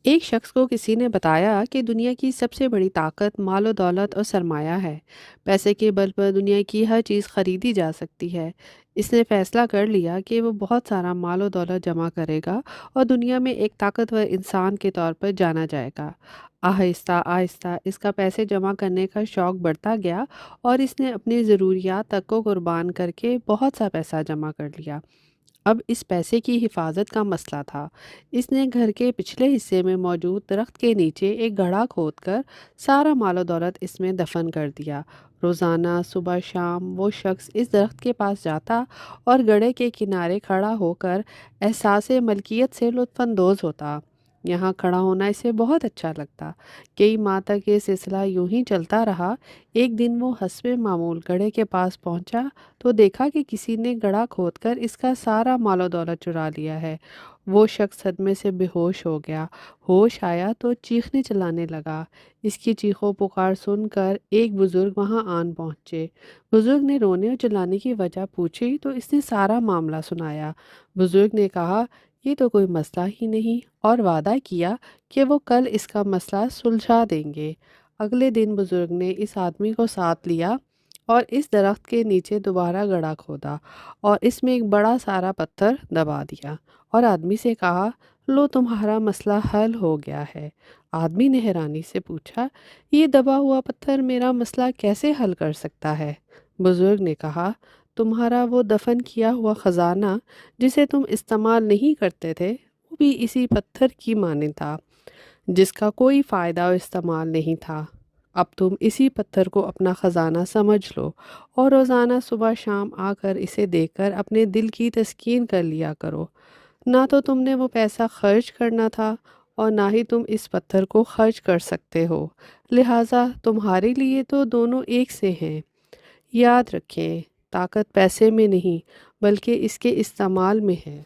ایک شخص کو کسی نے بتایا کہ دنیا کی سب سے بڑی طاقت مال و دولت اور سرمایہ ہے۔ پیسے کے بل پر دنیا کی ہر چیز خریدی جا سکتی ہے۔ اس نے فیصلہ کر لیا کہ وہ بہت سارا مال و دولت جمع کرے گا اور دنیا میں ایک طاقتور انسان کے طور پر جانا جائے گا۔ آہستہ آہستہ اس کا پیسے جمع کرنے کا شوق بڑھتا گیا اور اس نے اپنی ضروریات تک کو قربان کر کے بہت سا پیسہ جمع کر لیا۔ اب اس پیسے کی حفاظت کا مسئلہ تھا۔ اس نے گھر کے پچھلے حصے میں موجود درخت کے نیچے ایک گڑھا کھود کر سارا مال و دولت اس میں دفن کر دیا۔ روزانہ صبح شام وہ شخص اس درخت کے پاس جاتا اور گڑھے کے کنارے کھڑا ہو کر احساس ملکیت سے لطف اندوز ہوتا۔ یہاں کھڑا ہونا اسے بہت اچھا لگتا۔ کئی ماہ تک یہ سلسلہ یوں ہی چلتا رہا۔ ایک دن وہ حسب معمول گڑھے کے پاس پہنچا تو دیکھا کہ کسی نے گڑھا کھود کر اس کا سارا مال و دولت چرا لیا ہے۔ وہ شخص صدمے سے بے ہوش ہو گیا۔ ہوش آیا تو چیخنے چلانے لگا۔ اس کی چیخو پکار سن کر ایک بزرگ وہاں آن پہنچے۔ بزرگ نے رونے اور چلانے کی وجہ پوچھی تو اس نے سارا معاملہ سنایا۔ بزرگ نے کہا یہ تو کوئی مسئلہ ہی نہیں، اور وعدہ کیا کہ وہ کل اس کا مسئلہ سلجھا دیں گے۔ اگلے دن بزرگ نے اس آدمی کو ساتھ لیا اور اس درخت کے نیچے دوبارہ گڑھا کھودا اور اس میں ایک بڑا سارا پتھر دبا دیا اور آدمی سے کہا لو تمہارا مسئلہ حل ہو گیا ہے۔ آدمی نے حیرانی سے پوچھا یہ دبا ہوا پتھر میرا مسئلہ کیسے حل کر سکتا ہے؟ بزرگ نے کہا تمہارا وہ دفن کیا ہوا خزانہ جسے تم استعمال نہیں کرتے تھے وہ بھی اسی پتھر کی مانند تھا جس کا کوئی فائدہ و استعمال نہیں تھا۔ اب تم اسی پتھر کو اپنا خزانہ سمجھ لو اور روزانہ صبح شام آ کر اسے دیکھ کر اپنے دل کی تسکین کر لیا کرو۔ نہ تو تم نے وہ پیسہ خرچ کرنا تھا اور نہ ہی تم اس پتھر کو خرچ کر سکتے ہو، لہٰذا تمہارے لیے تو دونوں ایک سے ہیں۔ یاد رکھیں، طاقت پیسے میں نہیں بلکہ اس کے استعمال میں ہے۔